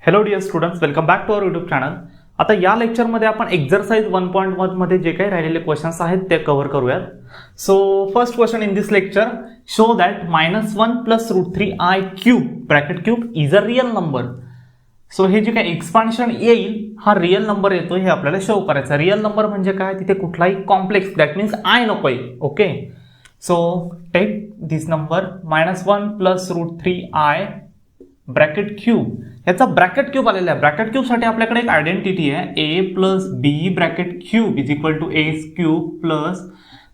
Hello dear students, welcome back to our YouTube channel. आता या लेक्चरमध्ये आपण एक्झरसाइज 1.1 मध्ये जे काही राहिलेले क्वेश्चन्स आहेत ते कव्हर करूयात. So first question in this lecture, show that -1 + √3i³ bracket cube is a real number. So हे जे काही एक्सपान्शन येईल हा रिअल नंबर येतो हे आपल्याला शो करायचं. रिअल नंबर म्हणजे काय, तिथे कुठलाही कॉम्प्लेक्स दॅट मीन्स आय नकोय. ओके, सो टेक दिस नंबर -1 + √3i ब्रॅकेट क्यूब. याचा ब्रॅकेट क्यूब आलेला आहे. ब्रॅकेट क्यूब साठी आपल्याकडे एक आयडेंटिटी आहे, a + b bracket cube is equal to a³ plus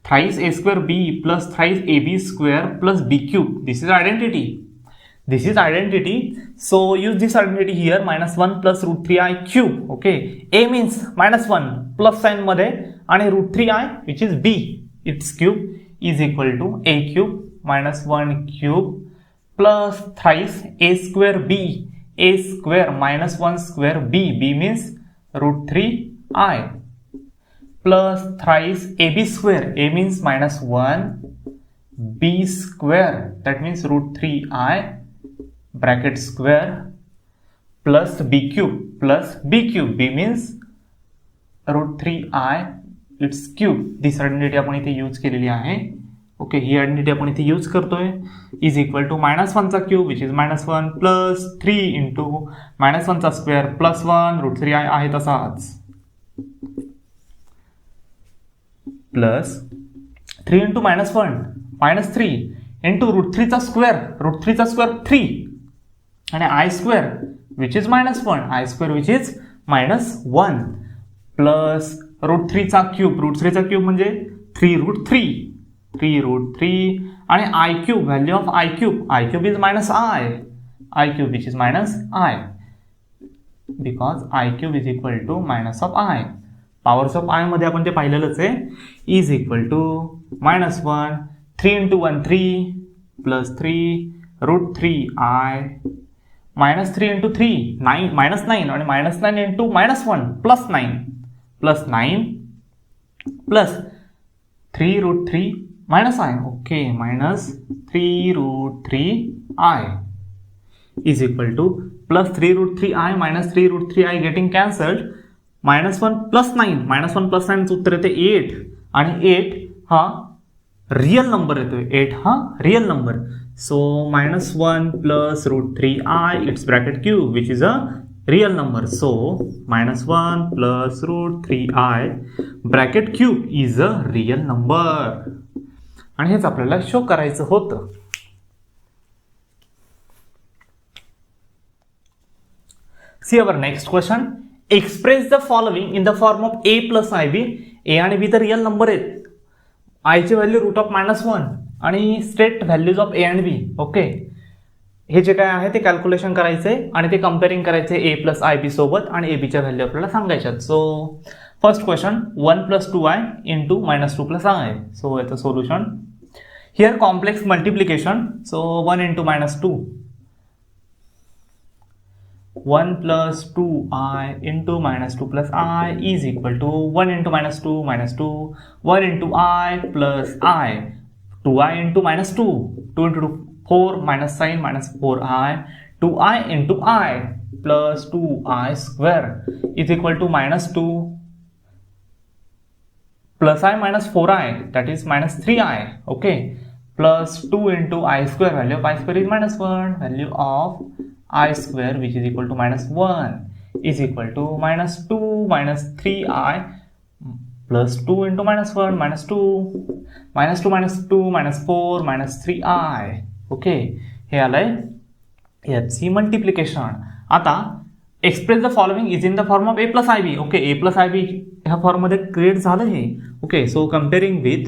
thrice a²b plus thrice ab² plus b³. This is identity. This is identity. So use this identity here, -1 + √3i³. Okay, a means -1 plus sign मध्ये आणि √3i which is b its cube is equal to a³ -1³ plus thrice a²b -1² b means √3i plus thrice ab² a means -1 b² that means √3i bracket square plus b³ b means √3i it's cube. This identity आपण इथे use केलेली आहे. Okay, ही identity आपण इथे use करतोय. Is equal to -1³ which is -1 plus 3 into -1² plus 1 √3i आहे तसाच plus 3 into -1 -3 into √3² 3 आणि i² which is -1 i² which is -1 plus √3³ म्हणजे 3√3 आणि i³ value of i³ is -i which is -i because i³ is equal to -i. Powers of i मध्ये आपण ते पाहिलेलंच आहे. Is equal to -1 3 into 1 3 plus 3 √3i -3 into 3 9 -9 आणि -9 into -1 plus 9 plus 3√3 -i. Okay, -3√3i is equal to plus 3√3i -3√3i getting cancelled. -1 plus 9 उत्तर येते 8 आणि 8 हा रियल नंबर येतोय. 8 हा real number. So -1 + √3i it's bracket cube which is a real number. So -1 + √3i bracket cube is a real number. आणि हेच आपल्याला show करायचं होतं. See our next question. Express the following in the form of a + ib. a आणि b तर real number आहेत. i ची value √1 आणि स्टेट व्हॅल्यूज ऑफ a आणि b. ओके, हे जे काय आहे ते कॅल्क्युलेशन करायचे आणि ते कम्पेअरिंग करायचे a + ib सोबत आणि a b च्या व्हॅल्यू आपल्याला सांगायच्यात. So first question 1 + 2i into -2 + i. So याचं solution here complex multiplication. So 1 into -2 1 + 2i into -2 + i is equal to 1 into -2 1 into i plus i 2i into -2 2 into 4 -sin -4i 2i into i plus 2i² is equal to -2 plus i -4i that is -3i. okay, plus 2 into i² value of i² is -1 value of i² which is equal to -1 is equal to -2 -3i plus 2 into -1 -2 -4 -3i. Okay, हे आलंय याची multiplication. आता express the following is in the form of a + ib. Okay, a + ib ह्या form मध्ये create झालं हे. Okay, so comparing with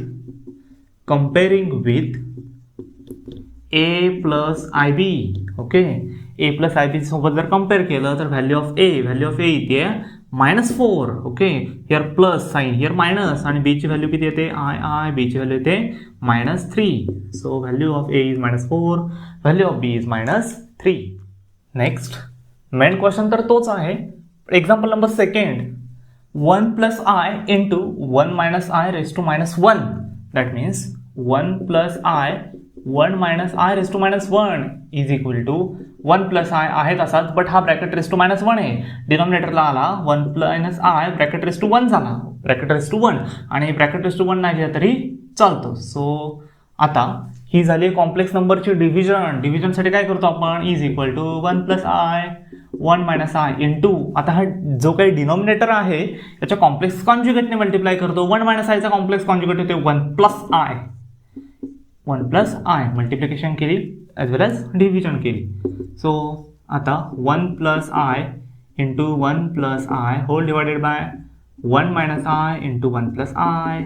a + ib. Okay, a + ib सोबत जर कम्पेअर केलं तर व्हॅल्यू ऑफ a इथे -4. Okay, here plus sign here minus आणि b ची व्हॅल्यू किती येते i b ची व्हॅल्यू येते -3. So value of a is -4, value of b is -3. Next main question तर तोच आहे. Example number second, 1 + i into 1 - i raised to -1. That means 1 + i 1 - i raised to -1 is equal to 1 plus I आहे तसाच, but हा bracket raise to -1 आहे. डिनॉमिनेटरला आला 1 plus i, bracket raise to 1 झाला, ब्रॅकेट रेस टू 1, आणि bracket raise to 1 नाही घ्या तरी चालतं. सो आता ही झाली कॉम्प्लेक्स नंबरची डिव्हिजन. डिव्हिजनसाठी काय करतो आपण, is equal to 1 plus i 1 minus I into, आता हा जो काही डिनॉमिनेटर आहे त्याच्या कॉम्प्लेक्स कॉन्ज्युगेटने मल्टिप्लाय करतो. 1 मायनस आयचा कॉम्प्लेक्स कॉन्ज्युगेट होते 1 plus i, 1 plus i multiplication केली ॲज वेल ॲज डिव्हिजन केली. सो आता 1 plus i into 1 plus i whole divided by 1 minus I into 1 plus i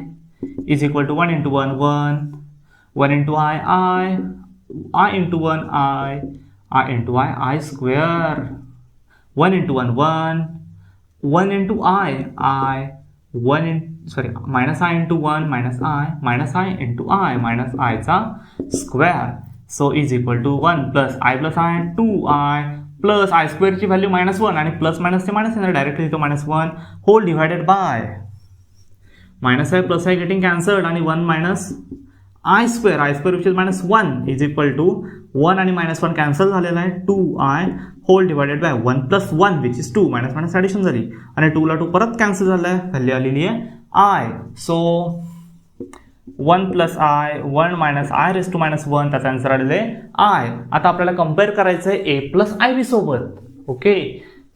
is equal to 1 into 1 1 into I into 1 I into I square, 1 into 1 1 into I minus I into 1 minus I into I minus I चा square. So is equal to 1 plus I 2I plus I square ची value -1 आणि plus minus ते minus येणार, directly येतो -1 whole divided by minus I plus i getting cancelled आणि 1 minus I square which is -1 is equal to 1 आणि -1 cancel झालेला आहे 2I whole divided by 1 plus 1 which is 2 minus addition झाली आणि 2 ला 2 परत कॅन्सल झाला आहे, व्हॅल्यू आलेली आहे I. So 1 plus i 1 minus i raise to -1 त्याचा आन्सर आलेला आहे I. आता आपल्याला कम्पेअर करायचं आहे A प्लस IB सोबत. Okay,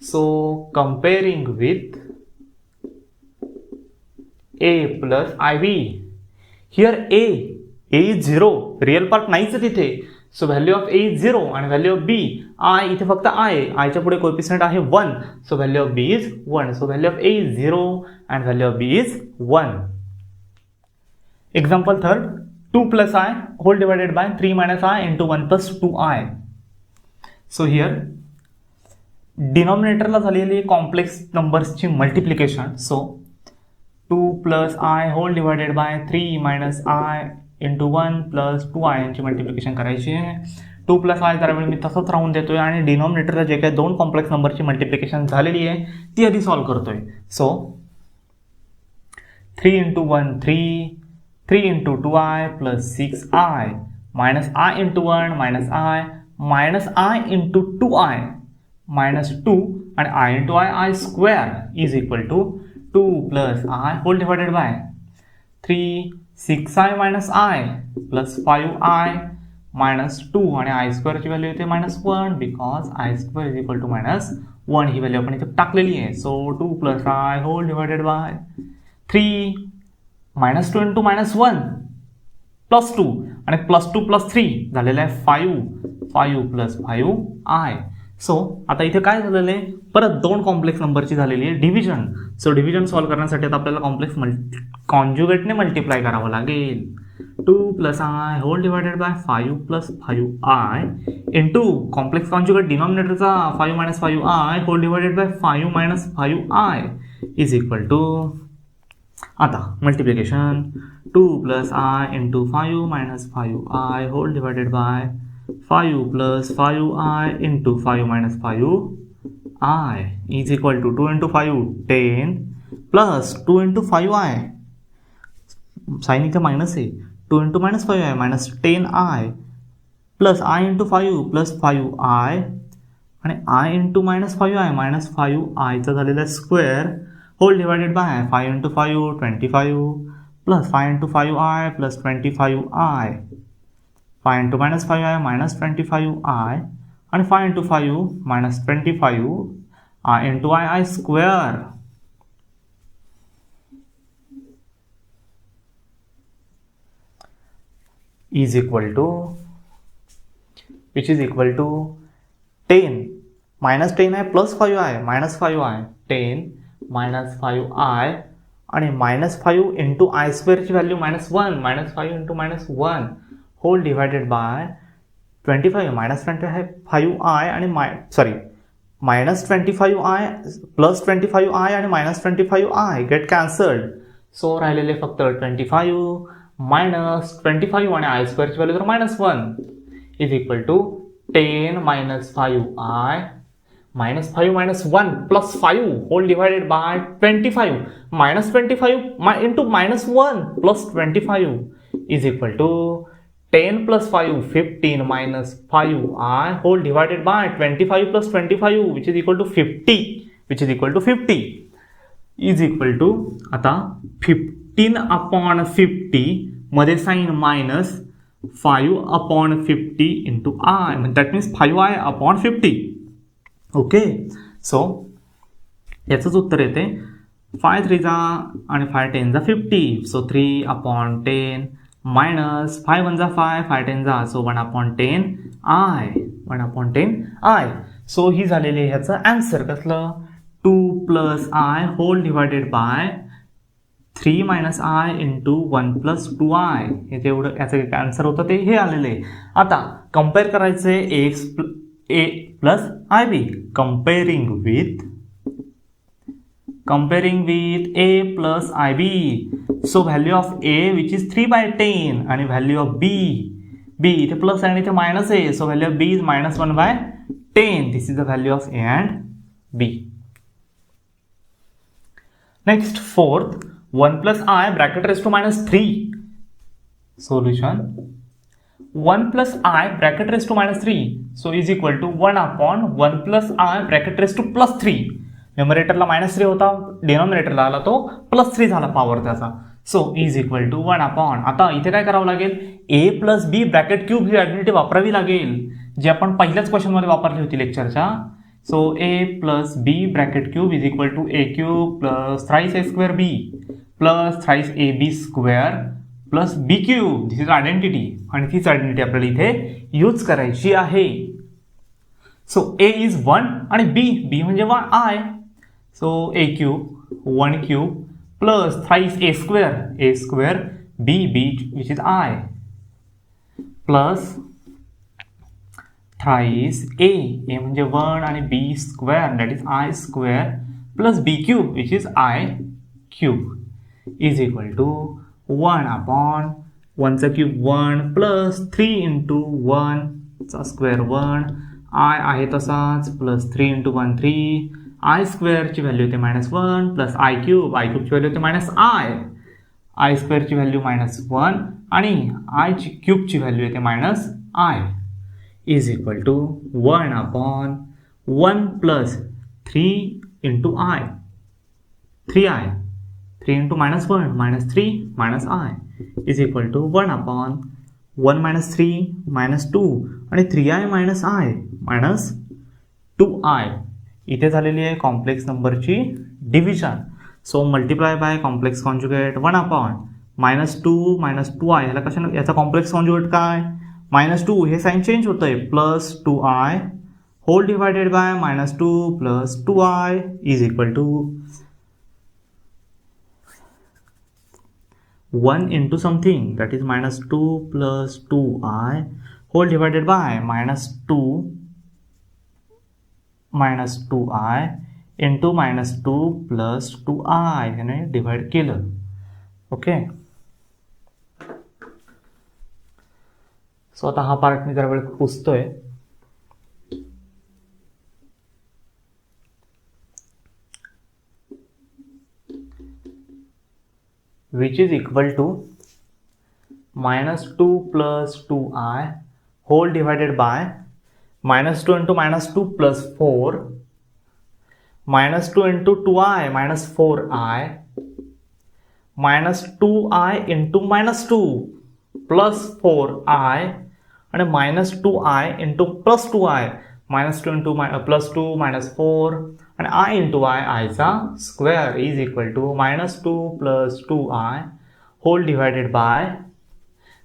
so comparing with A plus IB. Here A is 0, real part नाहीच आहे तिथे. So value of A is 0 आणि व्हॅल्यू ऑफ B I इथे फक्त I च्या पुढे कोएफिशियंट आहे 1. So value of B is 1. So value of A is 0 and value of B is 1. Example third, 2 plus I whole divided by 3 minus I into 1 plus 2I. So here डिनॉमिनेटरला झालेली complex नंबर्सची multiplication. So 2 plus I whole divided by 3 minus I into 1 plus 2I यांची multiplication करायची आहे. 2 plus I त्यावेळी मी तसंच राहून देतोय आणि डिनॉमिनेटरला जे काही दोन कॉम्प्लेक्स नंबरची मल्टिप्लिकेशन झालेली आहे ती आधी सॉल्व्ह करतोय. So 3 into 1 3 into 2I plus 6I minus I into 1 minus I into 2I minus 2 आणि I into I square is equal to 2 plus I whole divided by 3 6I minus I plus 5I minus 2 आणि I स्क्वेअरची value येते -1 because I square is equal to -1 ही व्हॅल्यू आपण इथे टाकलेली आहे. So 2 plus I whole divided by 3 -2 into -1 plus 2 आणि प्लस 2 प्लस 3 झालेलं आहे 5 प्लस 5I. सो आता इथे काय झालेलं आहे, परत दोन कॉम्प्लेक्स नंबरची झालेली आहे डिव्हिजन. सो डिव्हिजन सॉल्व्ह करण्यासाठी आता आपल्याला कॉम्प्लेक्स कॉन्ज्युगेटने मल्टिप्लाय करावं लागेल. 2 plus I whole divided by 5 plus 5I into complex conjugate डिनॉमिनेटरचा 5 minus 5I whole divided by 5 minus 5I is equal to, आता multiplication 2 plus I into 5 minus 5I whole divided by 5 plus 5I into 5 minus 5I is equal to 2 into 5 10 plus 2 into 5I sign इथे minus आहे 2 into minus 5I minus 10I plus I into 5 plus 5I आणि I into minus 5I minus 5I झालेला आहे square whole divided by 5 into 5 25 plus 5 into 5I plus 25I 5 into minus 5I minus 25I आणि 5 into 5 minus 25I into I square is equal to, which is equal to 10 minus 10I plus 5I minus 5I 10 minus 5I आणि minus 5 into I square ची value -1 minus 5 into -1 whole divided by 25 minus 25I आणि minus 25I plus 25I आणि minus 25I get cancelled. So राहिलेले फक्त 25 minus 25 आणि I स्क्वेअरची value तर -1 is equal to 10 minus 5I minus 5 minus 1 plus 5 whole divided by 25 minus 25 into -1 plus 25 is equal to 10 plus 5 15 minus 5i whole divided by 25 plus 25 which is equal to 50 which is equal to 50 is equal to आता 15 upon 50 मध्ये sign minus 5 upon 50 into I that means 5i upon 50 okay so याचंच उत्तर येते 5 3 जा आणि 5 10 जा 50 so 3 upon 10 minus 5 1 जा 5 5 10 जा so 1 upon 10 I 1 upon 10 I so ही झालेली आहे ह्याचं आन्सर कसलं 2 plus I whole divided by 3 minus I into 1 plus 2I हे जेवढं याचं आन्सर होतं ते हे आलेलं आहे. आता कम्पेअर करायचं आहे A plus IB comparing with A plus IB. So value of A which is 3 by 10 आणि value of B इथे प्लस आणि इथे मायनस आहे. So value of B is minus 1 by 10. This is the value of A and B. Next fourth 1 plus I bracket raised to minus 3. Solution 1 plus I bracket raised to minus 3 so is equal to 1 upon 1 plus I bracket raised to plus 3. न्यूमरेटरला minus 3 होता डिनॉमिनेटरला आला तो plus 3 झाला power त्याचा so is equal to 1 upon आता इथे काय करावं लागेल A plus B bracket cube ही आयडेंटिटी वापरावी लागेल जी आपण पहिल्याच क्वेश्चनमध्ये वापरली होती लेक्चरच्या so A plus B bracket cube is equal to A cube plus thrice A square B plus thrice AB square plus B cube this is identity आणि तीच आयडेंटिटी आपल्याला इथे यूज करायची आहे सो A इज 1 आणि B म्हणजे I so A cube 1 cube plus thrice A square B which is I plus thrice A म्हणजे 1 आणि B square that is I square plus B cube which is I cube is equal to 1 upon 1 चा cube 1 plus 3 into 1 चा square 1 I आहे तसाच plus 3 into 1 3 I स्क्वेअरची value येते -1 plus I क्यूबची value येते -I स्क्वेअरची व्हॅल्यू -1 आणि I क्यूबची व्हॅल्यू येते -I is equal to 1 upon 1 plus 3 into I 3I 3 into -1 -3 -I is equal to 1 upon 1 minus 3 minus 2 आणि 3I minus I minus 2I इथे झालेली आहे कॉम्प्लेक्स नंबरची division so multiply by complex conjugate 1 upon -2 -2I ह्याला कशा याचा complex conjugate काय -2 हे साइन चेंज होतंय plus 2I whole divided by -2 plus 2I is equal to 1 into something that is -2 plus 2I whole divided by -2 into -2 plus 2I याने divide केलं okay so आता हा पार्ट मी जरा वेळ पुसतोय which is equal to -2 plus 2I whole divided by -2 into -2 plus 4 -2 into 2I minus 4I -2I into -2 plus 4I and -2I into plus 2I -2 into plus 2 minus 4 and I into I चा square is equal to -2 plus 2I whole divided by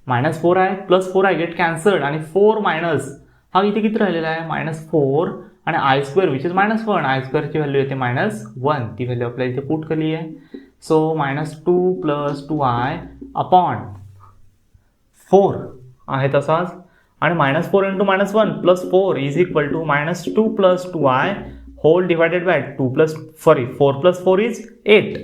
-4I plus 4I get cancelled आणि 4 minus हा इथे किती राहिलेला आहे -4 आणि I square which is -1 I square ची value येते -1 ती व्हॅल्यू आपल्याला इथे पुट केली आहे सो -2 plus 2I upon 4 आहे तसाच आणि -4 into -1 plus 4 is equal to -2 plus 2I whole divided by 4 plus 4 is 8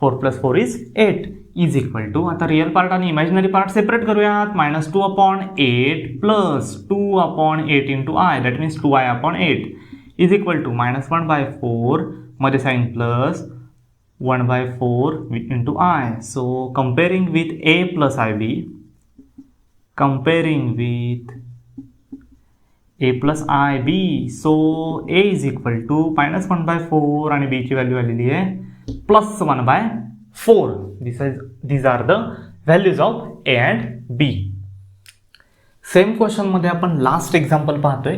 4 plus 4 is 8 is equal to आता रियल पार्ट आणि इमॅजिनरी पार्ट सेपरेट करूयात -2 upon 8 plus 2 upon 8 into I that means 2I upon 8 is equal to -1 by 4 मध्ये sign plus 1 by 4 into I so comparing with A plus IB comparing with a plus I b. So a is equal to -1/4 आणि b ची value आलेली आहे +1/4. These are the values of a and b. Same question मध्ये आपण last example पाहतोय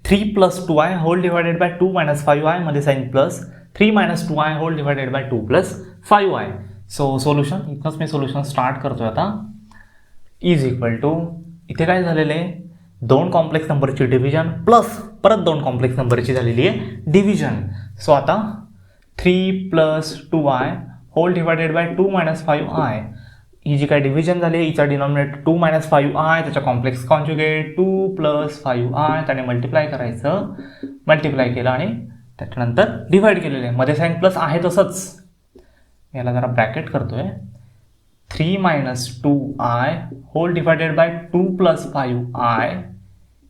3 + 2i whole divided by 2 - 5i मध्ये sign plus 3 - 2i whole divided by 2 + 5i. So solution इथनंच मी सोल्युशन स्टार्ट करतोय आता. इज इक्वल टू इथे काय झालेलं आहे, दोन कॉम्प्लेक्स नंबरची डिव्हिजन प्लस परत दोन कॉम्प्लेक्स नंबरची झालेली आहे डिव्हिजन. सो आता 3 + 2i whole divided by 2 - 5i ही जी काय डिव्हिजन झाली हिचा डिनॉमिनेटर 2 - 5i त्याच्या कॉम्प्लेक्स कॉन्जुगेट 2 + 5i त्याने मल्टिप्लाय करायचं, मल्टिप्लाय केलं आणि त्याच्यानंतर डिवाइड केलेलं आहे. मध्ये साइन प्लस आहे तसंच, याला जरा ब्रॅकेट करतोय. 3 - 2i whole divided by 2 + 5i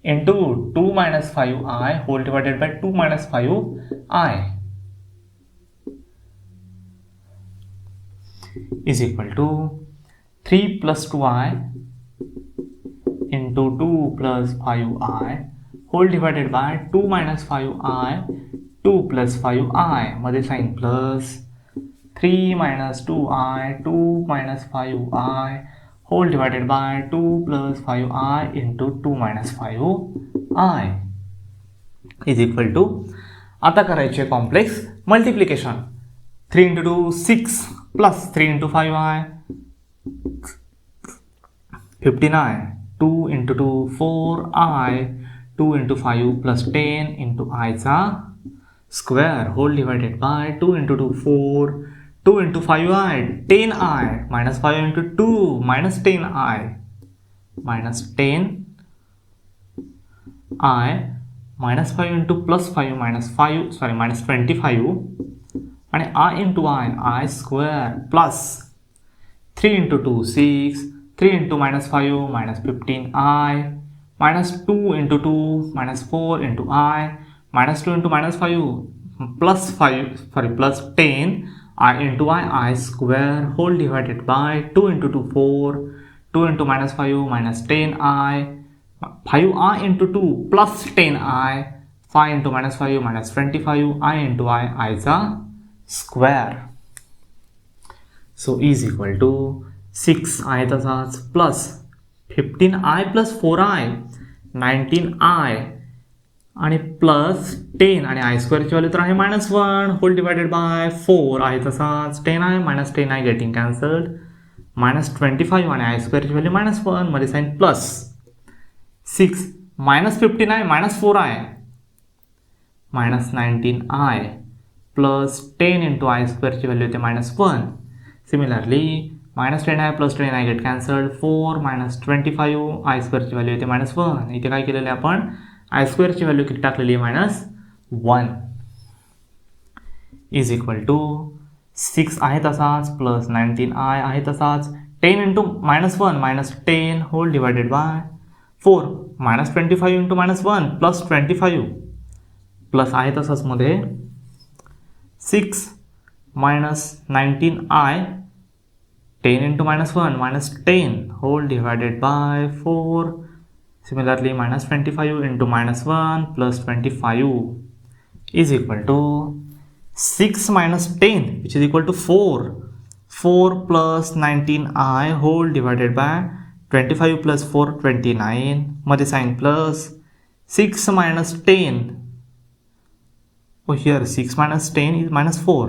into 2 - 5i whole divided by 2 - 5i is equal to 3 + 2i into 2 + 5i whole divided by 2 - 5i 2 + 5i मध्ये sign plus 3 - 2i 2 - 5i whole divided by 2 + 5i into 2 - 5i is equal to आता करायचे complex multiplication. 3 × 2 6 plus 3 × 5i 15i 2 × 2 4i 2 × 5 + 10 × i चा square whole divided by 2 × 2 4 2 × 5i 10i -5 × 2 -10i -10i -5 × +5 -5 -25 आणि i × i square plus 3 × 2 6 3 × -5 -15i -2 × 2 -4 × i -2 × -5 plus 10 i × i square whole divided by 2 × 2 4 2 × -5 -10i 5i × 2 plus 10i 5 × -5 -25 i × i चा square. So is equal to 6i तसाच plus 15i + 4i 19i आणि plus 10 आणि i स्क्वेअरची value तर आहे -1 whole divided by 4 आहे तसाच 10i -10i getting cancelled -25 आणि i स्क्वेअरची व्हॅल्यू -1 मध्ये sign plus 6 -15i -4i -19i plus 10 × i स्क्वेअरची व्हॅल्यू येते -1. Similarly -10i + 10i get cancelled 4 -25 i स्क्वेअरची व्हॅल्यू येते -1. इथे काय केलेलं आहे आपण i स्क्वेअरची व्हॅल्यू किती टाकलेली आहे -1 इज इक्वल टू 6 आहे तसाच प्लस 19i आहे तसाच 10 × -1 -10 whole divided by 4 -25 × -1 plus 25 plus आहे तसाच मध्ये 6 -19i 10 × -1 -10 whole divided by 4. Similarly, -25 × -1 plus 25 is equal to 6 - 10, which is equal to 4. 4 plus 19i whole divided by 25 plus 4 29 मध्ये sign plus 6 - 10. Oh, here 6 - 10 is -4.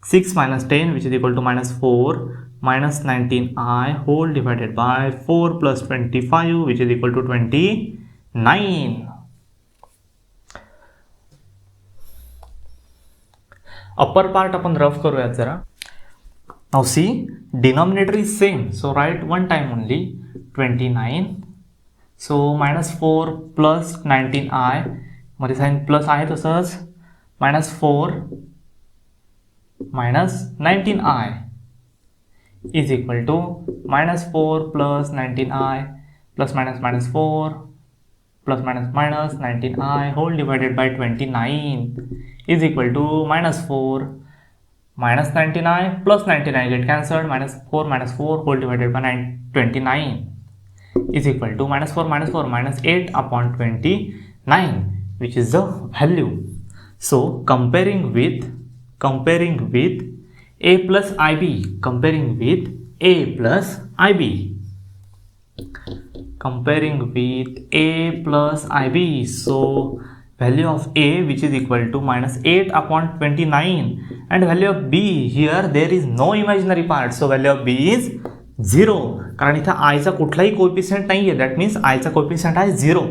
6 - 10, which is equal to -4 minus 19i whole divided by 4 plus 25, which is equal to 29. Upper part आपण rough करूयात जरा. Now see, denominator is same, so write one time only 29. So -4 plus 19i मध्ये sign plus आहे तसंच -4 minus 19i is equal to -4 plus 19i plus -4 plus -19i whole divided by 29 is equal to -4 minus 19i plus 19i get cancelled -4 whole divided by 29 is equal to minus 4 minus 8 upon 29, which is the value. So comparing with a plus ib, comparing with a plus ib, comparing with a plus ib. So value of a, which is equal to minus 8 upon 29, and value of b, here there is no imaginary part, so value of b is 0, कारण इथं i चा कुठलाही coefficient नाही आहे, that means i चा coefficient आहे 0.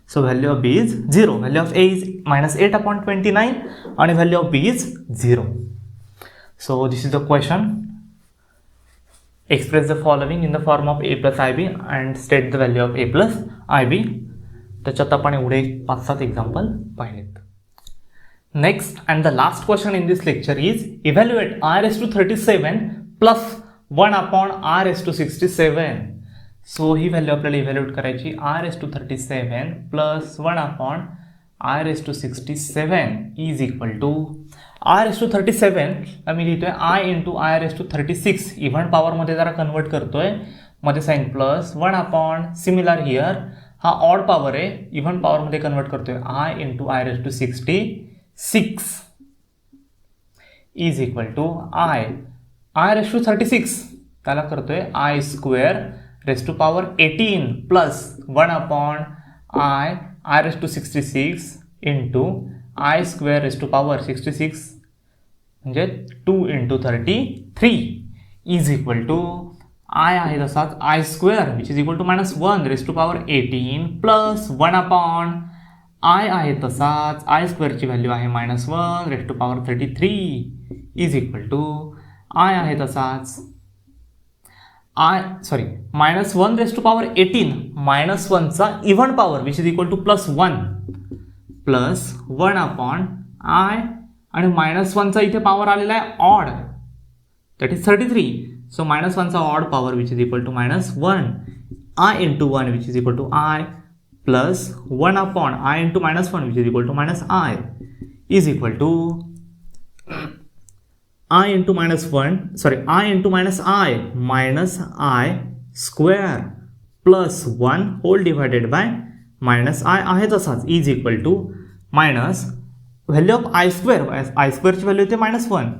So value of b is 0. Value of a is minus 8 upon 29 and value of b is 0. So this is the question. Express the following in the form of a plus ib and state the value of a plus ib. त्याच्यात आपण एवढे 5-7 example पाहिलेत. Next and the last question in this lecture is evaluate r⁻37 plus 1 upon r⁻67. So ही व्हॅल्यू आपल्याला evaluate करायची r⁻37 plus 1 upon r⁻67 is equal to r⁻37 आम्ही लिहितोय i इंटू r⁻36. इव्हन पॉवरमध्ये जरा कन्वर्ट करतोय, मध्ये sign plus 1 upon similar here हा ऑड पॉवर आहे, इव्हन पॉवरमध्ये कन्वर्ट करतोय i into r⁻66 is equal to r⁻36 त्याला करतोय i square raise to power 18 plus 1 upon r⁻66 into i square raise to power 66 म्हणजे 2 into 33 is equal to i आहे तसाच i square which is equal to minus 1 raise to power 18 plus 1 upon i आहे तसाच i स्क्वेअरची value आहे minus 1 raise to power 33 is equal to i आहे तसाच minus 1 raise to power 18 minus 1 चा even power which is equal to plus 1 upon i आणि minus 1 चा इथे पॉवर आलेला आहे odd, that is 33. So minus 1 चा odd power which is equal to minus 1, I into 1 which is equal to I plus 1 upon I into minus 1 which is equal to minus I is equal to I into minus I minus I square plus 1 whole divided by minus I आहे तसाच is equal to minus value of I square ची value येते minus 1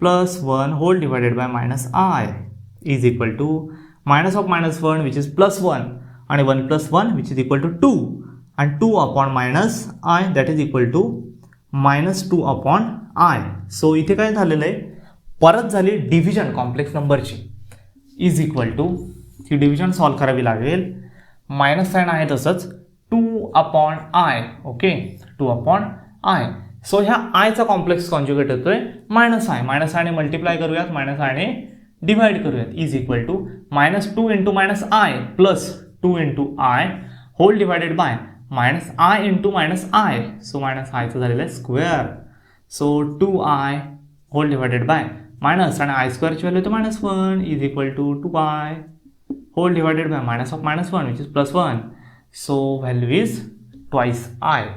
plus 1 whole divided by minus I is equal to minus of minus 1 which is plus 1 and 1 plus 1 which is equal to 2 and 2 upon minus I that is equal to minus 2 upon I. So इथे काय झालेलं आहे, परत झाली division complex नंबरची is equal to ही division solve करावी लागेल. मायनस साइन आहे तसंच 2 upon I, okay 2 upon I. So ह्या आयचा कॉम्प्लेक्स कॉन्जुगेट होतोय मायनस आय ने मल्टिप्लाय करूयात, मायनस आय ने डिवाइड करूयात is equal to minus 2 into minus I plus 2 into I whole divided by minus I into minus I. So minus आयचं झालेलं आहे square. So 2i whole divided by minus आणि I स्क्वेअरची value होतं minus 1 is equal to 2i whole divided by minus of minus 1 which is plus 1. So value is twice I.